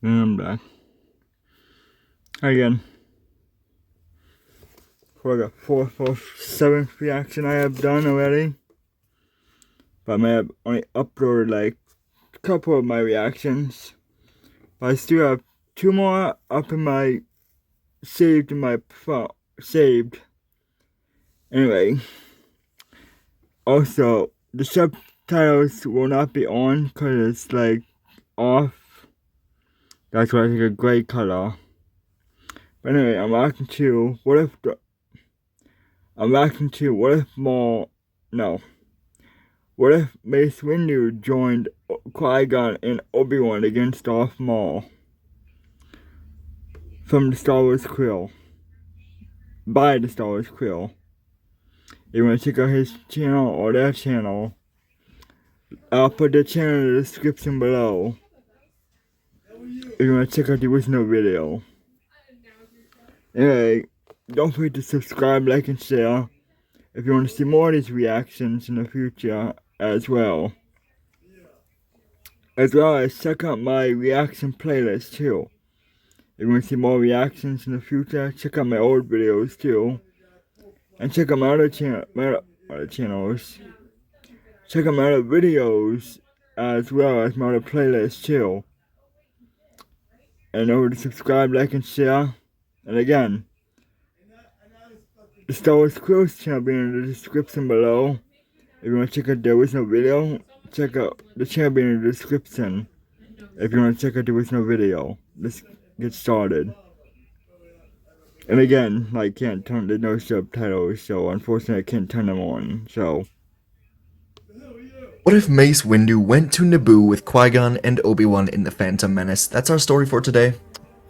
And I'm back. Again. For the fourth or seventh reaction I have done already. But I may have only uploaded like a couple of my reactions. But I still have two more up in my saved in my phone. Saved. Anyway. Also, the subtitles will not be on because it's like off. That's why I think a gray color. But anyway, I'm reacting to what if Mace Windu joined Qui Gon and Obi-Wan against Darth Mual from the Star Wars Quill. By the Star Wars Quill. If you want to check out his channel or their channel, I'll put the channel in the description below. If you want to check out the original video. Anyway, don't forget to subscribe, like, and share if you want to see more of these reactions in the future as well. As well as check out my reaction playlist too. If you want to see more reactions in the future, check out my old videos too. And check out my other channels. Check out my other videos as well as my other playlists too. And over to subscribe, like, and share. And again, the Star Wars Close channel being in the description below. If you want to check out the original video, check out the channel being in the description. If you want to check out the original video, let's get started. And again, I can't turn, there's no subtitles, so unfortunately I can't turn them on, so. What if Mace Windu went to Naboo with Qui-Gon and Obi-Wan in The Phantom Menace? That's our story for today.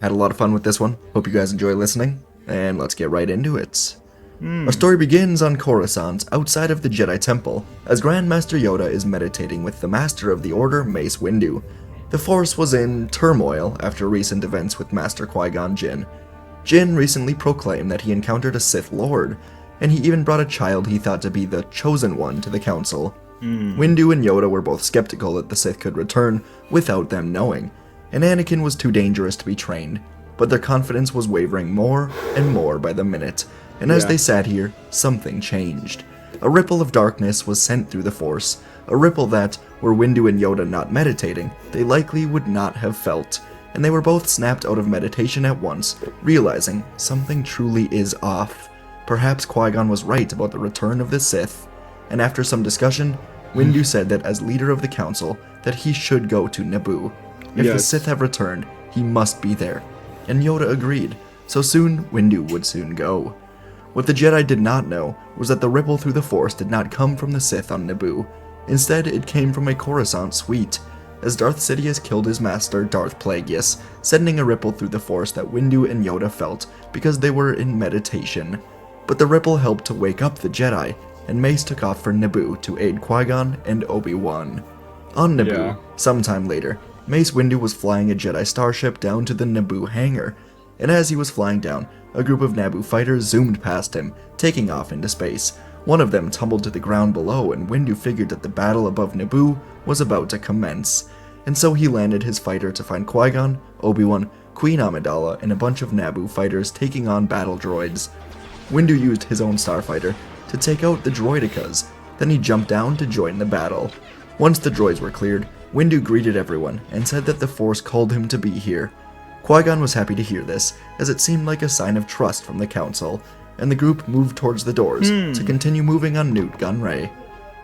Had a lot of fun with this one. Hope you guys enjoy listening. And let's get right into it. Our story begins on Coruscant, outside of the Jedi Temple, as Grand Master Yoda is meditating with the Master of the Order, Mace Windu. The Force was in turmoil after recent events with Master Qui-Gon Jinn. Jinn recently proclaimed that he encountered a Sith Lord, and he even brought a child he thought to be the Chosen One to the Council. Windu and Yoda were both skeptical that the Sith could return without them knowing, and Anakin was too dangerous to be trained, but their confidence was wavering more and more by the minute, and as they sat here, something changed. A ripple of darkness was sent through the Force, a ripple that, were Windu and Yoda not meditating, they likely would not have felt, and they were both snapped out of meditation at once, realizing something truly is off. Perhaps Qui-Gon was right about the return of the Sith, and after some discussion, Windu said that as leader of the council, that he should go to Naboo. If the Sith have returned, he must be there. And Yoda agreed, so soon Windu would soon go. What the Jedi did not know was that the ripple through the Force did not come from the Sith on Naboo. Instead, it came from a Coruscant suite, as Darth Sidious killed his master, Darth Plagueis, sending a ripple through the Force that Windu and Yoda felt because they were in meditation. But the ripple helped to wake up the Jedi, and Mace took off for Naboo to aid Qui-Gon and Obi-Wan. On Naboo, sometime later, Mace Windu was flying a Jedi starship down to the Naboo hangar, and as he was flying down, a group of Naboo fighters zoomed past him, taking off into space. One of them tumbled to the ground below, and Windu figured that the battle above Naboo was about to commence, and so he landed his fighter to find Qui-Gon, Obi-Wan, Queen Amidala, and a bunch of Naboo fighters taking on battle droids. Windu used his own starfighter to take out the droidicas, then he jumped down to join the battle. Once the droids were cleared, Windu greeted everyone and said that the Force called him to be here. Qui-Gon was happy to hear this, as it seemed like a sign of trust from the Council, and the group moved towards the doors to continue moving on Nute Gunray.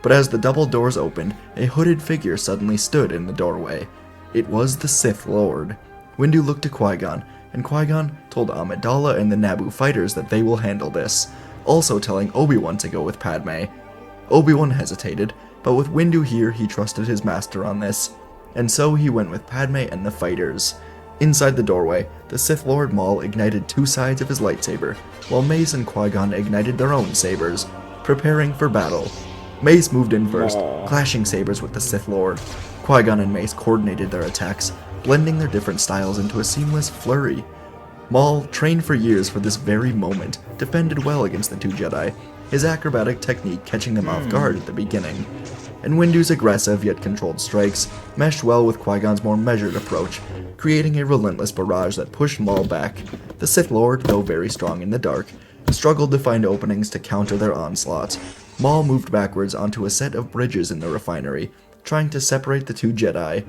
But as the double doors opened, a hooded figure suddenly stood in the doorway. It was the Sith Lord. Windu looked to Qui-Gon, and Qui-Gon told Amidala and the Naboo fighters that they will handle this, also telling Obi-Wan to go with Padme. Obi-Wan hesitated, but with Windu here he trusted his master on this, and so he went with Padme and the fighters. Inside the doorway, the Sith Lord Maul ignited two sides of his lightsaber, while Mace and Qui-Gon ignited their own sabers, preparing for battle. Mace moved in first, clashing sabers with the Sith Lord. Qui-Gon and Mace coordinated their attacks, blending their different styles into a seamless flurry. Maul, trained for years for this very moment, defended well against the two Jedi, his acrobatic technique catching them off guard at the beginning. and Windu's aggressive yet controlled strikes meshed well with Qui-Gon's more measured approach, creating a relentless barrage that pushed Maul back. The Sith Lord, though very strong in the dark, struggled to find openings to counter their onslaught. Maul moved backwards onto a set of bridges in the refinery, trying to separate the two Jedi.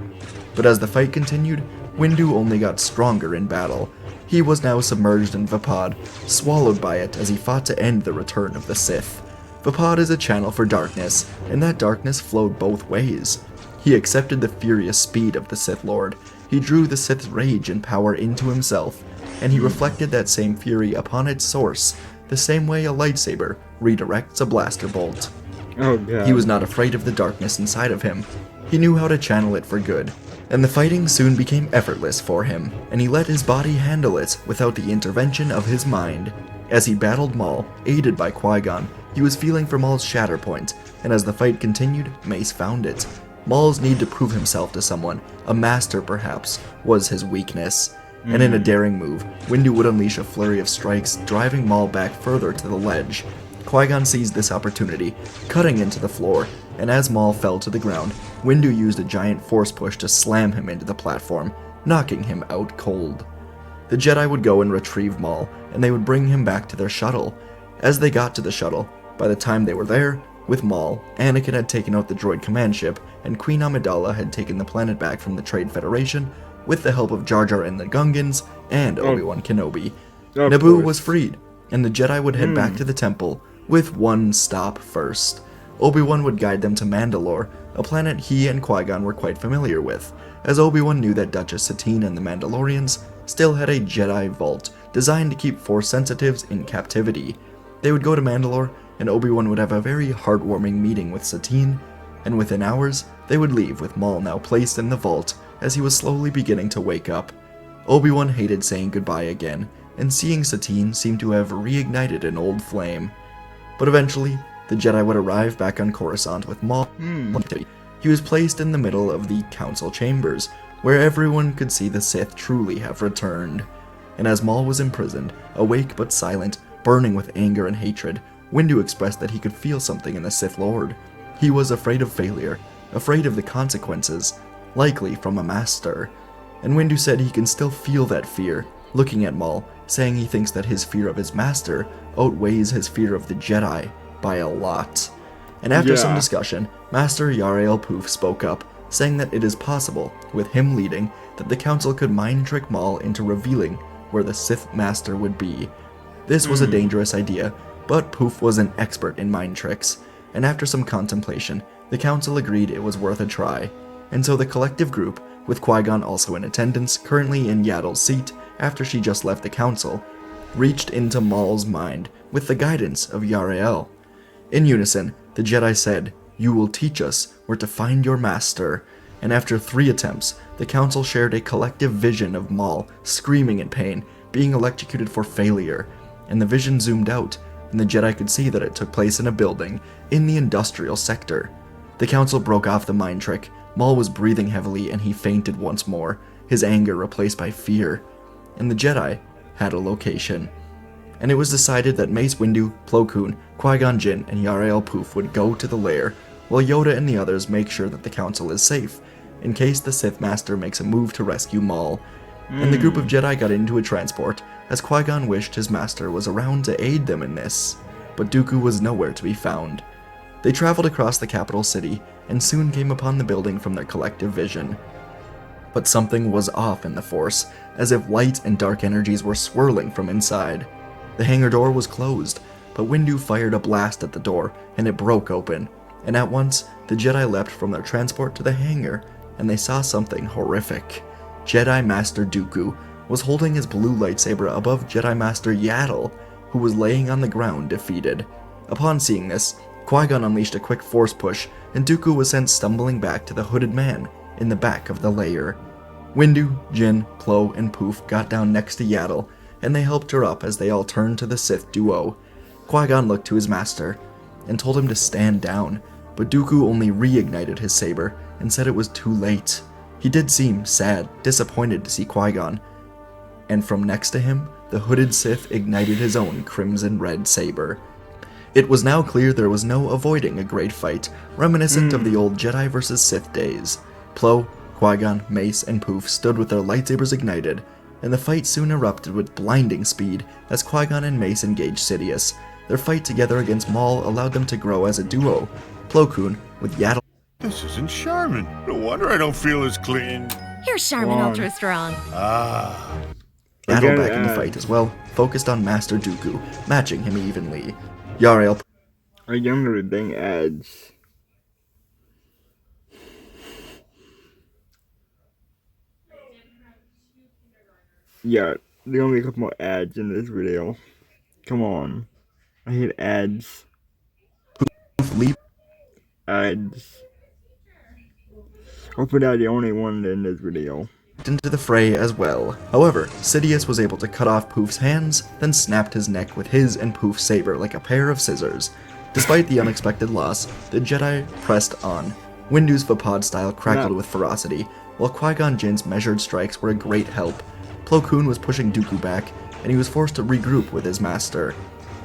But as the fight continued, Windu only got stronger in battle. He was now submerged in Vapad, swallowed by it as he fought to end the return of the Sith. Vapad is a channel for darkness, and that darkness flowed both ways. He accepted the furious speed of the Sith Lord, he drew the Sith's rage and power into himself, and he reflected that same fury upon its source, the same way a lightsaber redirects a blaster bolt. Oh god. He was not afraid of the darkness inside of him. He knew how to channel it for good, and the fighting soon became effortless for him, and he let his body handle it without the intervention of his mind. As he battled Maul, aided by Qui-Gon, he was feeling for Maul's shatter point, and as the fight continued, Mace found it. Maul's need to prove himself to someone, a master perhaps, was his weakness. And in a daring move, Windu would unleash a flurry of strikes, driving Maul back further to the ledge. Qui-Gon seized this opportunity, cutting into the floor, and as Maul fell to the ground, Windu used a giant force push to slam him into the platform, knocking him out cold. The Jedi would go and retrieve Maul, and they would bring him back to their shuttle. As they got to the shuttle, by the time they were there, with Maul, Anakin had taken out the droid command ship, and Queen Amidala had taken the planet back from the Trade Federation, with the help of Jar Jar and the Gungans, and Obi-Wan Kenobi. Naboo was freed, and the Jedi would head back to the temple, with one stop first. Obi-Wan would guide them to Mandalore, a planet he and Qui-Gon were quite familiar with, as Obi-Wan knew that Duchess Satine and the Mandalorians still had a Jedi vault designed to keep Force sensitives in captivity. They would go to Mandalore, and Obi-Wan would have a very heartwarming meeting with Satine, and within hours, they would leave with Maul now placed in the vault as he was slowly beginning to wake up. Obi-Wan hated saying goodbye again, and seeing Satine seemed to have reignited an old flame. But eventually, the Jedi would arrive back on Coruscant with Maul. He was placed in the middle of the council chambers, where everyone could see the Sith truly have returned. And as Maul was imprisoned, awake but silent, burning with anger and hatred, Windu expressed that he could feel something in the Sith Lord. He was afraid of failure, afraid of the consequences, likely from a master. And Windu said he can still feel that fear, looking at Maul, saying he thinks that his fear of his master outweighs his fear of the Jedi by a lot. And after some discussion, Master Yarael Poof spoke up, saying that it is possible, with him leading, that the council could mind trick Maul into revealing where the Sith Master would be. This was a dangerous idea, but Poof was an expert in mind tricks, and after some contemplation, the council agreed it was worth a try. And so the collective group, with Qui-Gon also in attendance, currently in Yaddle's seat after she just left the council, reached into Maul's mind with the guidance of Yarael. In unison, the Jedi said, "You will teach us where to find your master." And after 3 attempts, the council shared a collective vision of Maul screaming in pain, being electrocuted for failure, and the vision zoomed out, and the Jedi could see that it took place in a building in the industrial sector. The council broke off the mind trick. Maul was breathing heavily and he fainted once more, his anger replaced by fear. And the Jedi had a location. And it was decided that Mace Windu, Plo Koon, Qui-Gon Jinn, and Yarael Poof would go to the lair, while Yoda and the others make sure that the council is safe, in case the Sith Master makes a move to rescue Maul. And the group of Jedi got into a transport, as Qui-Gon wished his master was around to aid them in this, but Dooku was nowhere to be found. They traveled across the capital city, and soon came upon the building from their collective vision. But something was off in the Force, as if light and dark energies were swirling from inside. The hangar door was closed, but Windu fired a blast at the door, and it broke open, and at once, the Jedi leapt from their transport to the hangar, and they saw something horrific. Jedi Master Dooku was holding his blue lightsaber above Jedi Master Yaddle, who was laying on the ground defeated. Upon seeing this, Qui-Gon unleashed a quick force push, and Dooku was sent stumbling back to the hooded man in the back of the lair. Windu, Jin, Plo, and Poof got down next to Yaddle, and they helped her up as they all turned to the Sith duo. Qui-Gon looked to his master and told him to stand down, but Dooku only reignited his saber and said it was too late. He did seem sad, disappointed to see Qui-Gon, and from next to him, the hooded Sith ignited his own crimson red saber. It was now clear there was no avoiding a great fight, reminiscent of the old Jedi vs. Sith days. Plo, Qui-Gon, Mace, and Poof stood with their lightsabers ignited, and the fight soon erupted with blinding speed as Qui-Gon and Mace engaged Sidious. Their fight together against Maul allowed them to grow as a duo. Plo Koon, with Yaddle. This isn't Charmin. No wonder I don't feel as clean. Here's Charmin Ultra Strong. Ah. Yaddle back in the fight as well, focused on Master Dooku, matching him evenly. Yarael. I younger than ads. Yeah, there gonna be a couple more ads in this video. Come on. I hate ads. Leap Ads. Hopefully I'm the only one in this video. into the fray as well. However, Sidious was able to cut off Poof's hands, then snapped his neck with his and Poof's saber like a pair of scissors. Despite the unexpected loss, the Jedi pressed on. Windu's Vapod style crackled with ferocity, while Qui-Gon Jinn's measured strikes were a great help. Plo Koon was pushing Dooku back, and he was forced to regroup with his master.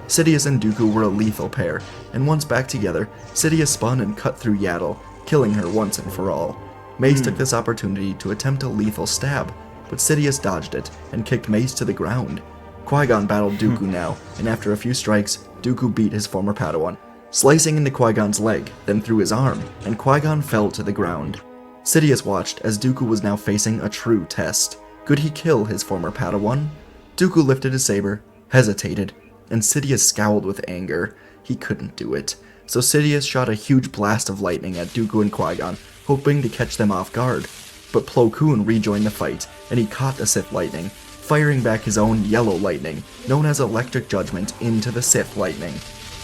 Sidious and Dooku were a lethal pair, and once back together, Sidious spun and cut through Yaddle, killing her once and for all. Mace took this opportunity to attempt a lethal stab, but Sidious dodged it and kicked Mace to the ground. Qui-Gon battled Dooku now, and after a few strikes, Dooku beat his former Padawan, slicing into Qui-Gon's leg, then through his arm, and Qui-Gon fell to the ground. Sidious watched as Dooku was now facing a true test. Could he kill his former Padawan? Dooku lifted his saber, hesitated, and Sidious scowled with anger. He couldn't do it. So Sidious shot a huge blast of lightning at Dooku and Qui-Gon, hoping to catch them off guard. But Plo Koon rejoined the fight, and he caught the Sith lightning, firing back his own yellow lightning, known as Electric Judgment, into the Sith lightning.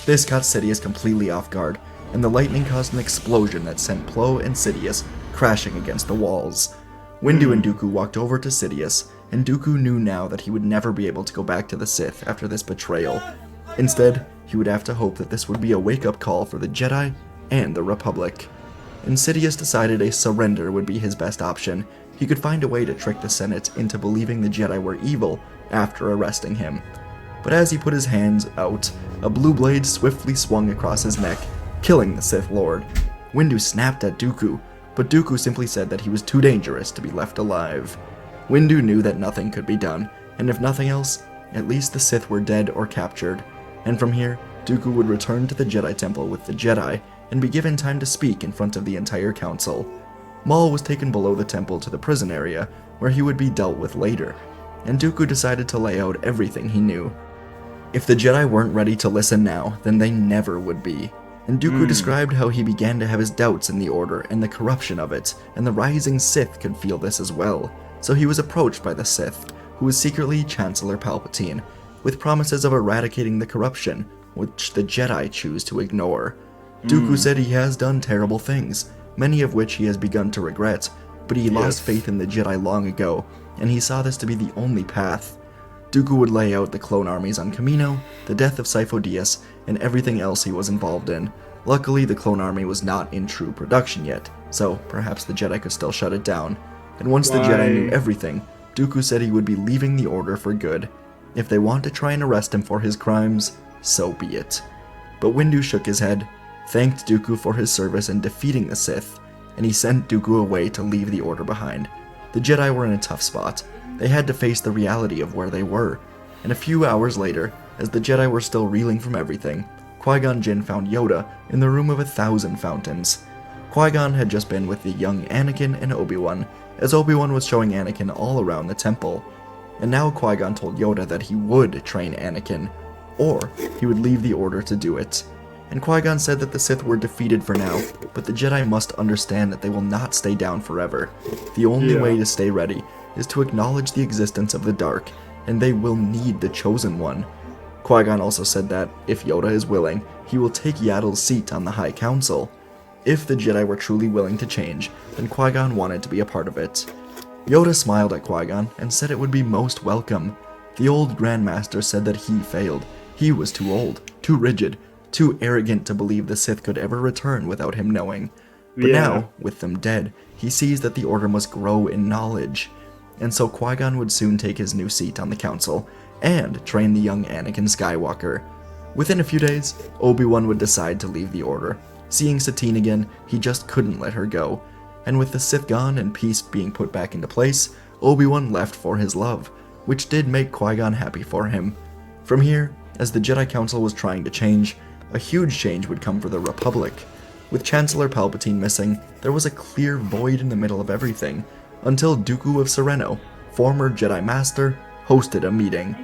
This caught Sidious completely off guard, and the lightning caused an explosion that sent Plo and Sidious crashing against the walls. Windu and Dooku walked over to Sidious, and Dooku knew now that he would never be able to go back to the Sith after this betrayal. Instead, he would have to hope that this would be a wake-up call for the Jedi and the Republic. And Sidious decided a surrender would be his best option. He could find a way to trick the Senate into believing the Jedi were evil after arresting him. But as he put his hands out, a blue blade swiftly swung across his neck, killing the Sith Lord. Windu snapped at Dooku, but Dooku simply said that he was too dangerous to be left alive. Windu knew that nothing could be done, and if nothing else, at least the Sith were dead or captured. And from here, Dooku would return to the Jedi Temple with the Jedi, and be given time to speak in front of the entire council. Maul was taken below the temple to the prison area, where he would be dealt with later, and Dooku decided to lay out everything he knew. If the Jedi weren't ready to listen now, then they never would be. And Dooku described how he began to have his doubts in the Order and the corruption of it, and the rising Sith could feel this as well. So he was approached by the Sith, who was secretly Chancellor Palpatine, with promises of eradicating the corruption, which the Jedi choose to ignore. Dooku said he has done terrible things, many of which he has begun to regret, but he lost faith in the Jedi long ago, and he saw this to be the only path. Dooku would lay out the clone armies on Kamino, the death of Sifo Dyas, and everything else he was involved in. Luckily, the clone army was not in true production yet, so perhaps the Jedi could still shut it down. And once the Jedi knew everything, Dooku said he would be leaving the Order for good. If they want to try and arrest him for his crimes, so be it. But Windu shook his head, thanked Dooku for his service in defeating the Sith, and he sent Dooku away to leave the Order behind. The Jedi were in a tough spot. They had to face the reality of where they were, and a few hours later, as the Jedi were still reeling from everything, Qui-Gon Jinn found Yoda in the Room of 1,000 Fountains. Qui-Gon had just been with the young Anakin and Obi-Wan, as Obi-Wan was showing Anakin all around the temple. And now Qui-Gon told Yoda that he would train Anakin, or he would leave the Order to do it. And Qui-Gon said that the Sith were defeated for now, but the Jedi must understand that they will not stay down forever. The only way to stay ready is to acknowledge the existence of the dark, and they will need the Chosen One. Qui-Gon also said that, if Yoda is willing, he will take Yaddle's seat on the High Council. If the Jedi were truly willing to change, then Qui-Gon wanted to be a part of it. Yoda smiled at Qui-Gon and said it would be most welcome. The old Grand Master said that he failed. He was too old, too rigid, too arrogant to believe the Sith could ever return without him knowing. But now, with them dead, he sees that the Order must grow in knowledge. And so Qui-Gon would soon take his new seat on the council, and train the young Anakin Skywalker. Within a few days, Obi-Wan would decide to leave the Order. Seeing Satine again, he just couldn't let her go. And with the Sith gone and peace being put back into place, Obi-Wan left for his love, which did make Qui-Gon happy for him. From here, as the Jedi Council was trying to change, a huge change would come for the Republic. With Chancellor Palpatine missing, there was a clear void in the middle of everything, until Dooku of Sereno, former Jedi Master, hosted a meeting.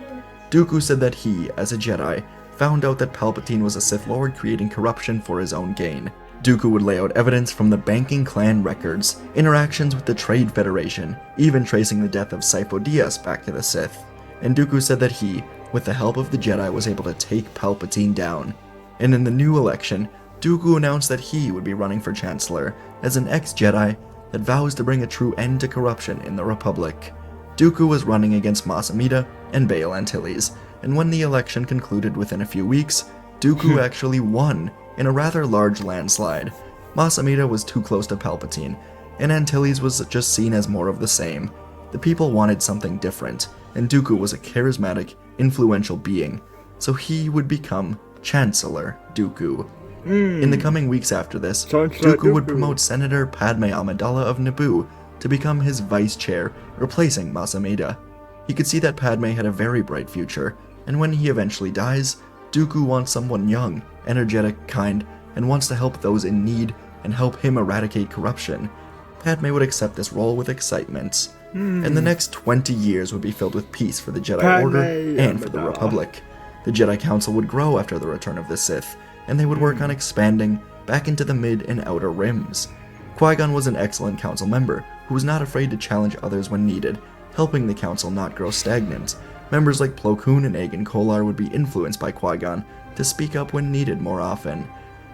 Dooku said that he, as a Jedi, found out that Palpatine was a Sith Lord creating corruption for his own gain. Dooku would lay out evidence from the banking clan records, interactions with the Trade Federation, even tracing the death of Sifo Dyas back to the Sith. And Dooku said that he, with the help of the Jedi, was able to take Palpatine down. And in the new election, Dooku announced that he would be running for Chancellor as an ex-Jedi that vows to bring a true end to corruption in the Republic. Dooku was running against Mas Amedda and Bail Antilles, and when the election concluded within a few weeks, Dooku actually won in a rather large landslide. Mas Amedda was too close to Palpatine, and Antilles was just seen as more of the same. The people wanted something different, and Dooku was a charismatic, influential being, so he would become Chancellor Dooku. In the coming weeks after this, Dooku would promote Senator Padme Amidala of Naboo to become his vice chair, replacing Mas Amedda. He could see that Padme had a very bright future, and when he eventually dies, Dooku wants someone young, energetic, kind, and wants to help those in need and help him eradicate corruption. Padme would accept this role with excitement, and the next 20 years would be filled with peace for the Jedi Order and for the Republic. The Jedi Council would grow after the return of the Sith, and they would work on expanding back into the mid and outer rims. Qui-Gon was an excellent council member who was not afraid to challenge others when needed, helping the council not grow stagnant. Members like Plo Koon and Agen Kolar would be influenced by Qui-Gon to speak up when needed more often.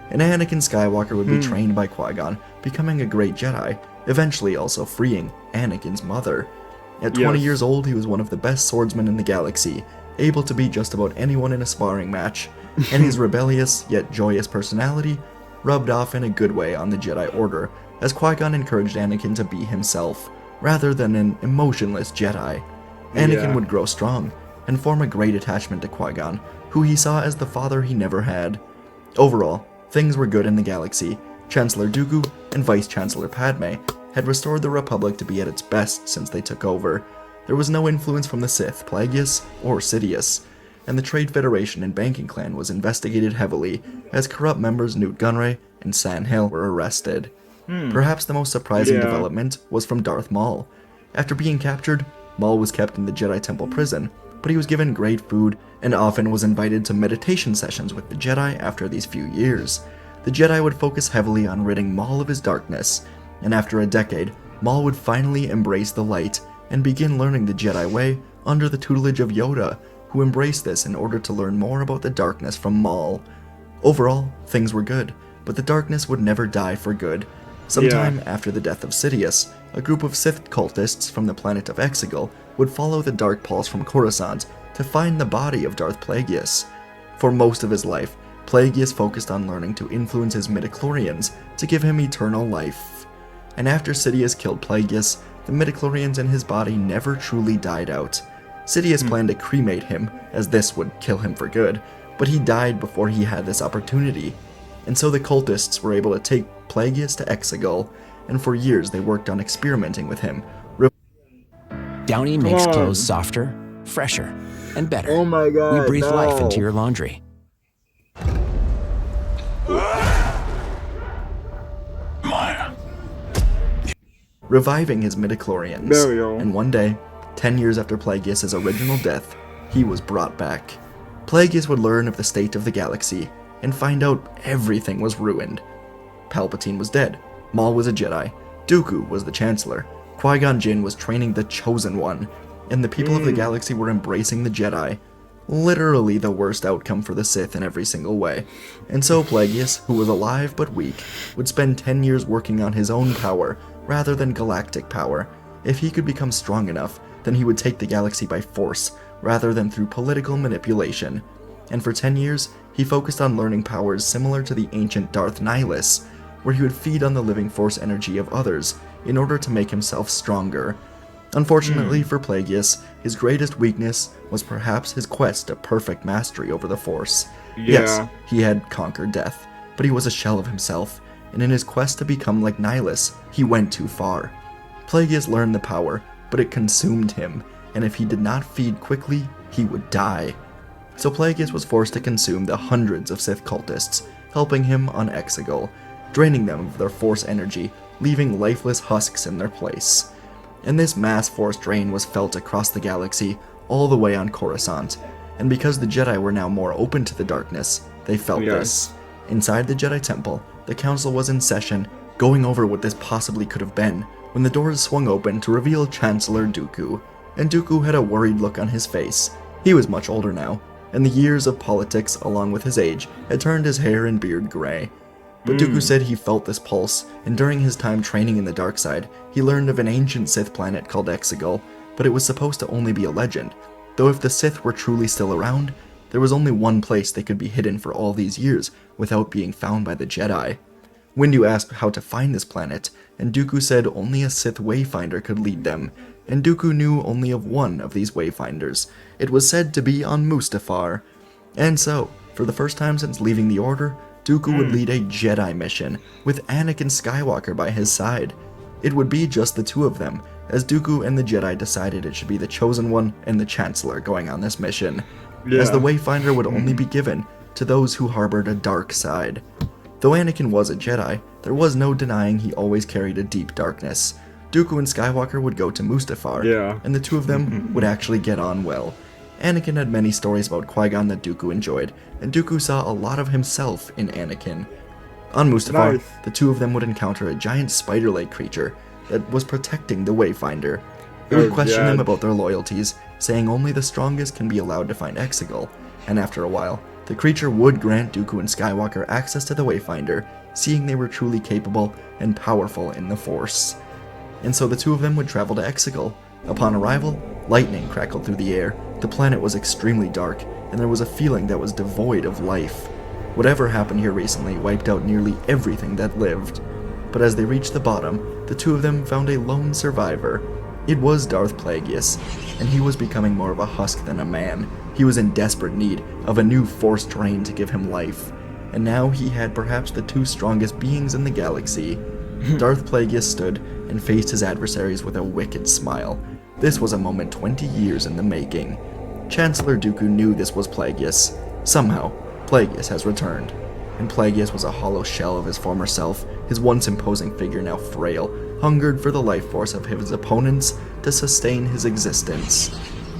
And Anakin Skywalker would be trained by Qui-Gon, becoming a great Jedi, eventually also freeing Anakin's mother. At 20 years old, he was one of the best swordsmen in the galaxy, able to beat just about anyone in a sparring match, and his rebellious yet joyous personality rubbed off in a good way on the Jedi Order, as Qui-Gon encouraged Anakin to be himself, rather than an emotionless Jedi. Anakin would grow strong, and form a great attachment to Qui-Gon, who he saw as the father he never had. Overall, things were good in the galaxy. Chancellor Dooku and Vice Chancellor Padme had restored the Republic to be at its best since they took over. There was no influence from the Sith, Plagueis, or Sidious, and the Trade Federation and Banking Clan was investigated heavily, as corrupt members Newt Gunray and San Hill were arrested. Perhaps the most surprising development was from Darth Mual. After being captured, Maul was kept in the Jedi Temple prison, but he was given great food and often was invited to meditation sessions with the Jedi after these few years. The Jedi would focus heavily on ridding Maul of his darkness, and after a decade, Maul would finally embrace the light and begin learning the Jedi way under the tutelage of Yoda, who embraced this in order to learn more about the darkness from Maul. Overall, things were good, but the darkness would never die for good. Sometime after the death of Sidious, a group of Sith cultists from the planet of Exegol would follow the Dark Pulse from Coruscant to find the body of Darth Plagueis. For most of his life, Plagueis focused on learning to influence his midichlorians to give him eternal life. And after Sidious killed Plagueis, the midichlorians in his body never truly died out. Sidious planned to cremate him, as this would kill him for good, but he died before he had this opportunity. And so the cultists were able to take Plagueis to Exegol, and for years they worked on experimenting with him. Downy makes clothes softer, fresher, and better. Oh my god, We breathe no. life into your laundry. Maya. Reviving his midichlorians. Burial. And one day, 10 years after Plagueis' original death, he was brought back. Plagueis would learn of the state of the galaxy and find out everything was ruined. Palpatine was dead, Maul was a Jedi, Dooku was the Chancellor, Qui-Gon Jinn was training the Chosen One, and the people of the galaxy were embracing the Jedi. Literally the worst outcome for the Sith in every single way. And so Plagueis, who was alive but weak, would spend 10 years working on his own power rather than galactic power. If he could become strong enough, then he would take the galaxy by force rather than through political manipulation. And for 10 years, he focused on learning powers similar to the ancient Darth Nihilus, where he would feed on the living force energy of others in order to make himself stronger. Unfortunately for Plagueis, his greatest weakness was perhaps his quest to perfect mastery over the Force. Yes, Yeah. he had conquered death, but he was a shell of himself, and in his quest to become like Nihilus, he went too far. Plagueis learned the power, but it consumed him, and if he did not feed quickly, he would die. So Plagueis was forced to consume the hundreds of Sith cultists, helping him on Exegol, draining them of their Force energy, leaving lifeless husks in their place. And this mass Force drain was felt across the galaxy, all the way on Coruscant, and because the Jedi were now more open to the darkness, they felt this. Inside the Jedi Temple, the Council was in session, going over what this possibly could have been, when the doors swung open to reveal Chancellor Dooku, and Dooku had a worried look on his face. He was much older now, and the years of politics, along with his age, had turned his hair and beard gray. But Dooku said he felt this pulse, and during his time training in the dark side, he learned of an ancient Sith planet called Exegol, but it was supposed to only be a legend, though if the Sith were truly still around, there was only one place they could be hidden for all these years without being found by the Jedi. Windu asked how to find this planet, and Dooku said only a Sith Wayfinder could lead them, and Dooku knew only of one of these Wayfinders. It was said to be on Mustafar. And so, for the first time since leaving the Order, Dooku would lead a Jedi mission, with Anakin Skywalker by his side. It would be just the two of them, as Dooku and the Jedi decided it should be the Chosen One and the Chancellor going on this mission, as the Wayfinder would only be given to those who harbored a dark side. Though Anakin was a Jedi, there was no denying he always carried a deep darkness. Dooku and Skywalker would go to Mustafar, and the two of them would actually get on well. Anakin had many stories about Qui Gon that Dooku enjoyed, and Dooku saw a lot of himself in Anakin. On Mustafar, the two of them would encounter a giant spider-like creature that was protecting the Wayfinder. It would question them about their loyalties, saying only the strongest can be allowed to find Exegol, and after a while, the creature would grant Dooku and Skywalker access to the Wayfinder, seeing they were truly capable and powerful in the Force. And so the two of them would travel to Exegol. Upon arrival, lightning crackled through the air, the planet was extremely dark, and there was a feeling that was devoid of life. Whatever happened here recently wiped out nearly everything that lived. But as they reached the bottom, the two of them found a lone survivor. It was Darth Plagueis, and he was becoming more of a husk than a man. He was in desperate need of a new Force drain to give him life, and now he had perhaps the two strongest beings in the galaxy. Darth Plagueis stood and faced his adversaries with a wicked smile. This was a moment 20 years in the making. Chancellor Dooku knew this was Plagueis. Somehow, Plagueis has returned, and Plagueis was a hollow shell of his former self, his once imposing figure now frail, hungered for the life force of his opponents to sustain his existence.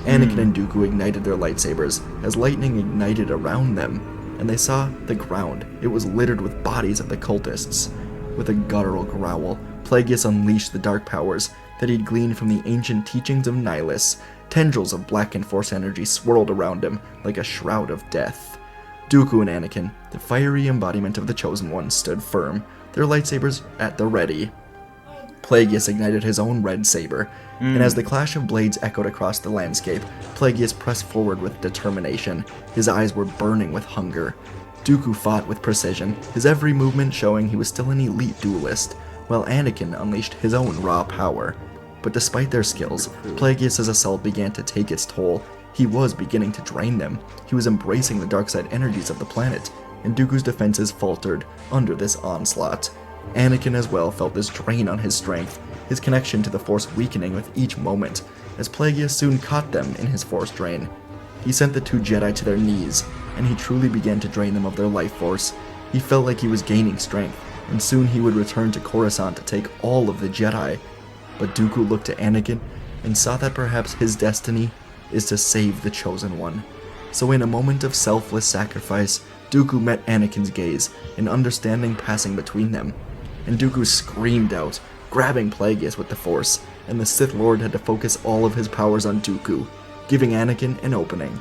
Anakin and Dooku ignited their lightsabers as lightning ignited around them, and they saw the ground. It was littered with bodies of the cultists. With a guttural growl, Plagueis unleashed the dark powers that he'd gleaned from the ancient teachings of Nihilus. Tendrils of blackened Force energy swirled around him like a shroud of death. Dooku and Anakin, the fiery embodiment of the Chosen One, stood firm, their lightsabers at the ready. Plagueis ignited his own red saber, and as the clash of blades echoed across the landscape, Plagueis pressed forward with determination. His eyes were burning with hunger. Dooku fought with precision, his every movement showing he was still an elite duelist, while Anakin unleashed his own raw power. But despite their skills, Plagueis' assault began to take its toll. He was beginning to drain them. He was embracing the dark side energies of the planet, and Dooku's defenses faltered under this onslaught. Anakin as well felt this drain on his strength, his connection to the Force weakening with each moment, as Plagueis soon caught them in his Force drain. He sent the two Jedi to their knees, and he truly began to drain them of their life force. He felt like he was gaining strength, and soon he would return to Coruscant to take all of the Jedi. But Dooku looked at Anakin and saw that perhaps his destiny is to save the Chosen One. So in a moment of selfless sacrifice, Dooku met Anakin's gaze, an understanding passing between them. And Dooku screamed out, grabbing Plagueis with the Force, and the Sith Lord had to focus all of his powers on Dooku, giving Anakin an opening.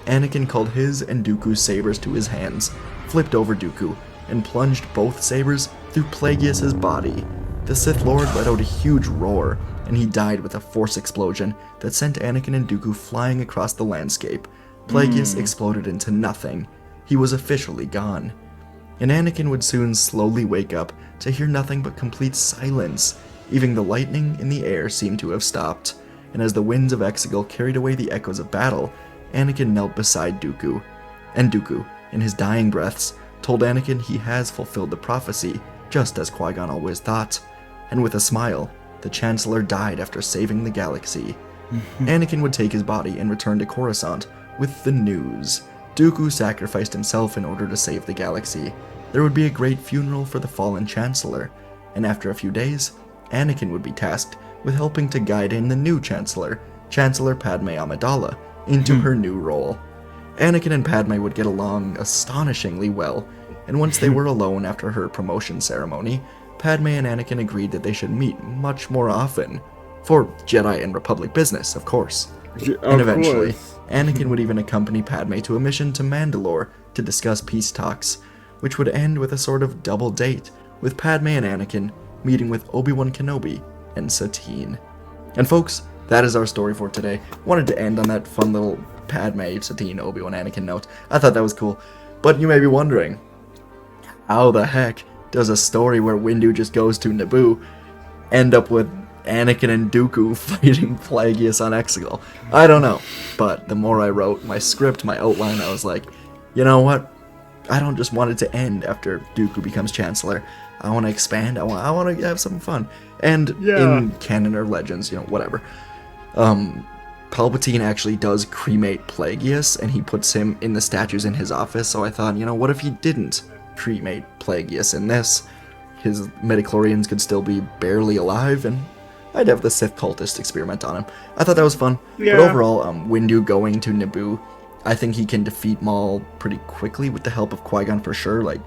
Anakin called his and Dooku's sabers to his hands, flipped over Dooku, and plunged both sabers through Plagueis' body. The Sith Lord let out a huge roar, and he died with a Force explosion that sent Anakin and Dooku flying across the landscape. Plagueis exploded into nothing. He was officially gone. And Anakin would soon slowly wake up to hear nothing but complete silence. Even the lightning in the air seemed to have stopped, and as the winds of Exegol carried away the echoes of battle, Anakin knelt beside Dooku. And Dooku, in his dying breaths, told Anakin he has fulfilled the prophecy, just as Qui-Gon always thought. And with a smile, the Chancellor died after saving the galaxy. Anakin would take his body and return to Coruscant with the news. Dooku sacrificed himself in order to save the galaxy. There would be a great funeral for the fallen Chancellor, and after a few days, Anakin would be tasked with helping to guide in the new Chancellor, Chancellor Padme Amidala, into her new role. Anakin and Padme would get along astonishingly well, and once they were alone after her promotion ceremony, Padme and Anakin agreed that they should meet much more often. For Jedi and Republic business, of course. And eventually, Anakin would even accompany Padme to a mission to Mandalore to discuss peace talks, which would end with a sort of double date, with Padme and Anakin meeting with Obi-Wan Kenobi and Satine. And folks, that is our story for today. Wanted to end on that fun little Padme, Satine, Obi-Wan, Anakin note. I thought that was cool. But you may be wondering, how the heck does a story where Windu just goes to Naboo end up with Anakin and Dooku fighting Plagueis on Exegol? I don't know. But the more I wrote my script, my outline, I was like, you know what? I don't just want it to end after Dooku becomes Chancellor. I want to expand. I want to have some fun. And in canon or legends, whatever. Palpatine actually does cremate Plagueis, and he puts him in the statues in his office. So I thought, what if he didn't cremate Plagueis in this? His midichlorians could still be barely alive, and I'd have the Sith cultist experiment on him. I thought that was fun. Yeah. But overall, Windu going to Naboo, I think he can defeat Maul pretty quickly with the help of Qui-Gon for sure. Like,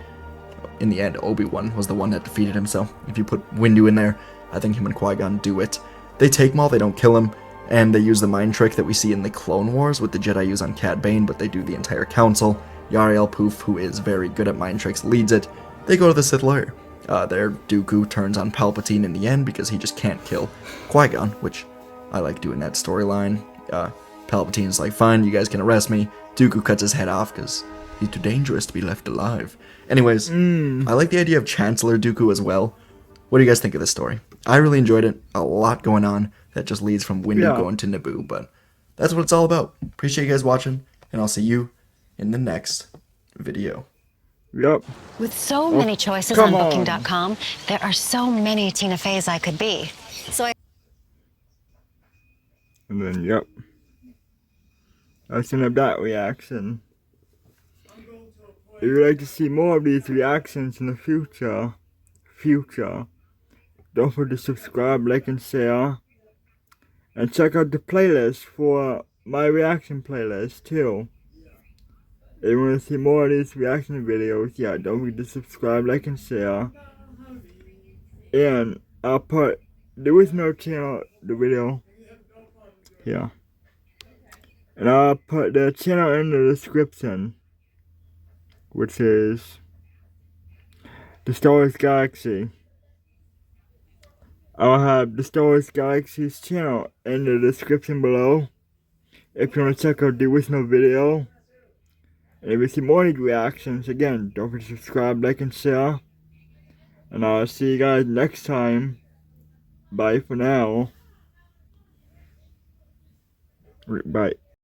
in the end, Obi-Wan was the one that defeated him, so if you put Windu in there, I think him and Qui-Gon do it. They take Maul, they don't kill him, and they use the mind trick that we see in the Clone Wars with the Jedi use on Cad Bane, but they do the entire council. Yarael Poof, who is very good at mind tricks, leads it. They go to the Sith lawyer. There, Dooku turns on Palpatine in the end because he just can't kill Qui-Gon, which I like doing that storyline. Palpatine's like, fine, you guys can arrest me. Dooku cuts his head off because he's too dangerous to be left alive. Anyways, I like the idea of Chancellor Dooku as well. What do you guys think of this story? I really enjoyed it. A lot going on that just leads from Windu going to Naboo, but that's what it's all about. Appreciate you guys watching, and I'll see you in the next video. Yep. With so many choices come on on. Booking.com, there are so many Tina Feys I could be. So I And then, yep. That's an that reaction. If you'd like to see more of these reactions in the future, don't forget to subscribe, like, and share. And check out the playlist for my reaction playlist, too. If you want to see more of these reaction videos, don't forget to subscribe, like, and share. And I'll put the original channel, the video, here. And I'll put the channel in the description, which is the Star Wars Galaxy. I'll have the Star Wars Galaxy's channel in the description below if you want to check out the original video. And if you see more of these reactions, again, don't forget to subscribe, like, and share. And I'll see you guys next time. Bye for now. Bye.